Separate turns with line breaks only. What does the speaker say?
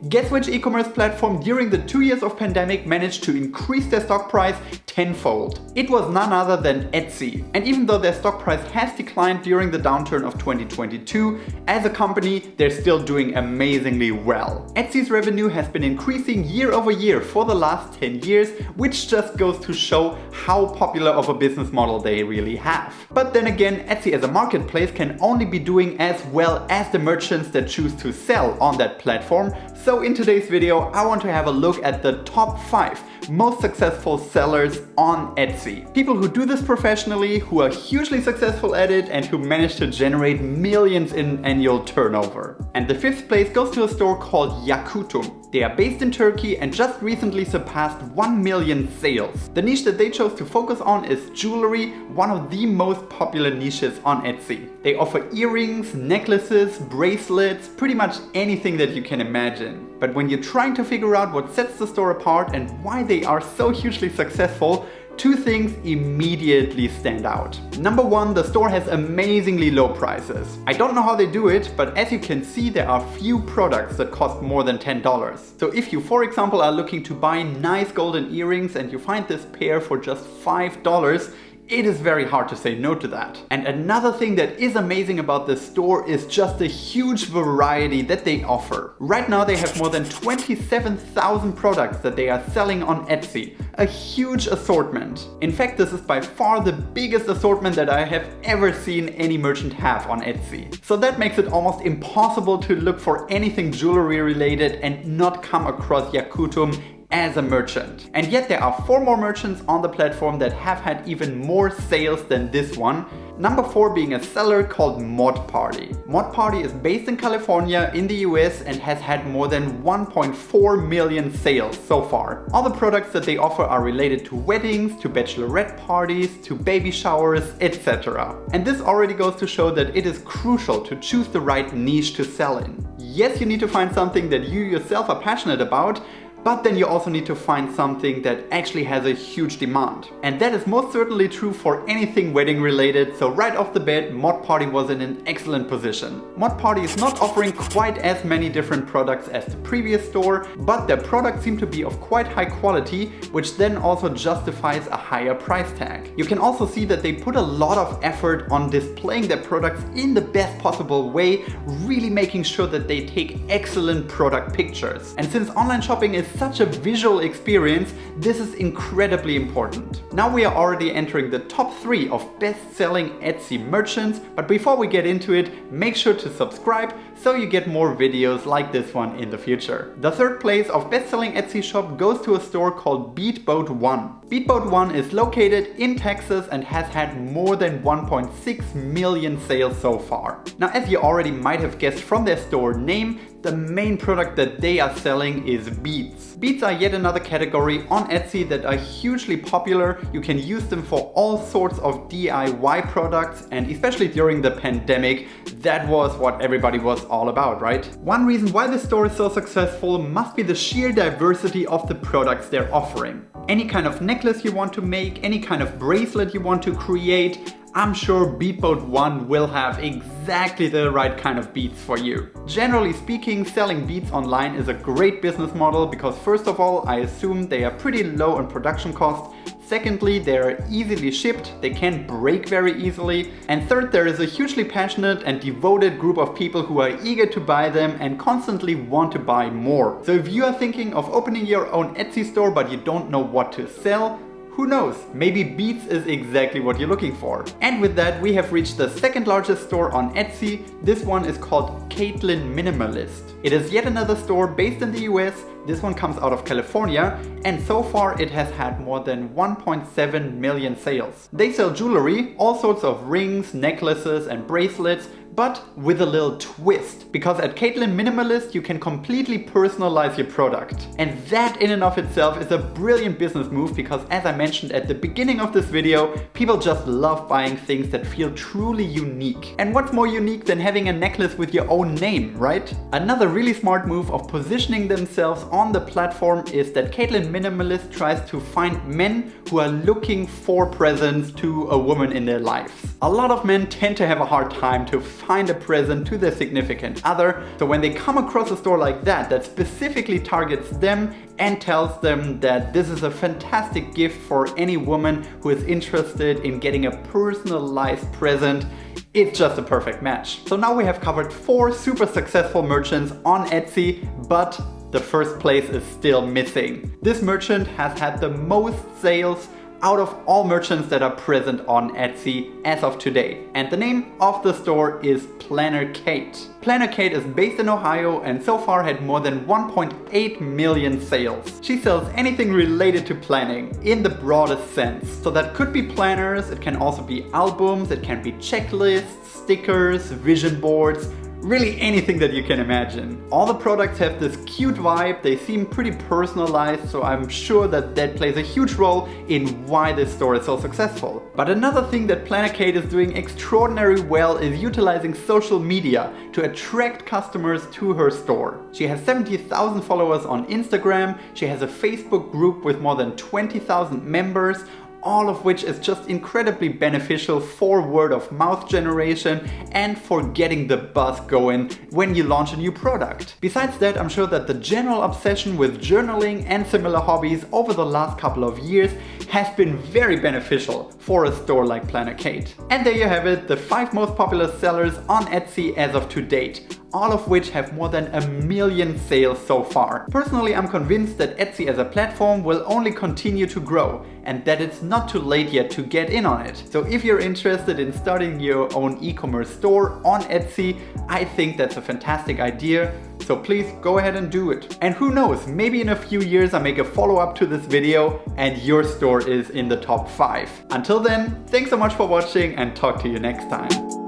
Guess which e-commerce platform during the 2 years of pandemic managed to increase their stock price tenfold? It was none other than Etsy. And even though their stock price has declined during the downturn of 2022, as a company, they're still doing amazingly well. Etsy's revenue has been increasing year over year for the last 10 years, which just goes to show how popular of a business model they really have. But then again, Etsy as a marketplace can only be doing as well as the merchants that choose to sell on that platform. So in today's video, I want to have a look at the top 5 most successful sellers on Etsy. People who do this professionally, who are hugely successful at it, and who manage to generate millions in annual turnover. And the 5th place goes to a store called Yakutum. They are based in Turkey and just recently surpassed 1 million sales. The niche that they chose to focus on is jewelry, one of the most popular niches on Etsy. They offer earrings, necklaces, bracelets, pretty much anything that you can imagine. But when you're trying to figure out what sets the store apart and why they are so hugely successful, 2 things immediately stand out. Number 1, the store has amazingly low prices. I don't know how they do it, but as you can see, there are few products that cost more than $10. So if you, for example, are looking to buy nice golden earrings and you find this pair for just $5, it is very hard to say no to that. And another thing that is amazing about this store is just the huge variety that they offer. Right now they have more than 27,000 products that they are selling on Etsy. A huge assortment. In fact, this is by far the biggest assortment that I have ever seen any merchant have on Etsy. So that makes it almost impossible to look for anything jewelry related and not come across Yakutum as a merchant. And yet there are 4 more merchants on the platform that have had even more sales than this one. Number 4 being a seller called ModParty. ModParty is based in California in the US and has had more than 1.4 million sales so far. All the products that they offer are related to weddings, to bachelorette parties, to baby showers, etc. And this already goes to show that it is crucial to choose the right niche to sell in. Yes, you need to find something that you yourself are passionate about, but then you also need to find something that actually has a huge demand. And that is most certainly true for anything wedding related, so right off the bat, ModParty was in an excellent position. ModParty is not offering quite as many different products as the previous store, but their products seem to be of quite high quality, which then also justifies a higher price tag. You can also see that they put a lot of effort on displaying their products in the best possible way, really making sure that they take excellent product pictures. And since online shopping is such a visual experience, this is incredibly important. Now we are already entering the top 3 of best-selling Etsy merchants, but before we get into it, make sure to subscribe so you get more videos like this one in the future. The 3rd place of best-selling Etsy shop goes to a store called Beatboat One. Beatboat One is located in Texas and has had more than 1.6 million sales so far. Now, as you already might have guessed from their store name, the main product that they are selling is beads. Beads are yet another category on Etsy that are hugely popular. You can use them for all sorts of DIY products, and especially during the pandemic, that was what everybody was all about, right? One reason why this store is so successful must be the sheer diversity of the products they're offering. Any kind of necklace you want to make, any kind of bracelet you want to create, I'm sure Beatboat One will have exactly the right kind of beads for you. Generally speaking, selling beads online is a great business model because first of all, I assume they are pretty low on production cost. Secondly, they are easily shipped, they can't break very easily. And third, there is a hugely passionate and devoted group of people who are eager to buy them and constantly want to buy more. So if you are thinking of opening your own Etsy store but you don't know what to sell, who knows, maybe beads is exactly what you're looking for. And with that, we have reached the 2nd largest store on Etsy. This one is called Caitlin Minimalist. It is yet another store based in the US. This one comes out of California, and so far it has had more than 1.7 million sales. They sell jewelry, all sorts of rings, necklaces and bracelets, but with a little twist. Because at Caitlin Minimalist you can completely personalize your product. And that in and of itself is a brilliant business move because, as I mentioned at the beginning of this video, people just love buying things that feel truly unique. And what's more unique than having a necklace with your own name, right? Another really smart move of positioning themselves on the platform is that Caitlin Minimalist tries to find men who are looking for presents to a woman in their lives. A lot of men tend to have a hard time to find a present to their significant other. So when they come across a store like that specifically targets them and tells them that this is a fantastic gift for any woman who is interested in getting a personalized present, it's just a perfect match. So now we have covered 4 super successful merchants on Etsy, but the first place is still missing. This merchant has had the most sales out of all merchants that are present on Etsy as of today. And the name of the store is Planner Kate. Planner Kate is based in Ohio and so far had more than 1.8 million sales. She sells anything related to planning in the broadest sense. So that could be planners, it can also be albums, it can be checklists, stickers, vision boards, really anything that you can imagine. All the products have this cute vibe, they seem pretty personalized, so I'm sure that plays a huge role in why this store is so successful. But another thing that Planner Kate is doing extraordinarily well is utilizing social media to attract customers to her store. She has 70,000 followers on Instagram, she has a Facebook group with more than 20,000 members, all of which is just incredibly beneficial for word of mouth generation and for getting the buzz going when you launch a new product. Besides that, I'm sure that the general obsession with journaling and similar hobbies over the last couple of years has been very beneficial for a store like Planner Kate. And there you have it, the 5 most popular sellers on Etsy as of to date, all of which have more than 1 million sales so far. Personally, I'm convinced that Etsy as a platform will only continue to grow and that it's not too late yet to get in on it. So if you're interested in starting your own e-commerce store on Etsy, I think that's a fantastic idea. So please go ahead and do it. And who knows, maybe in a few years I make a follow-up to this video and your store is in the top 5. Until then, thanks so much for watching and talk to you next time.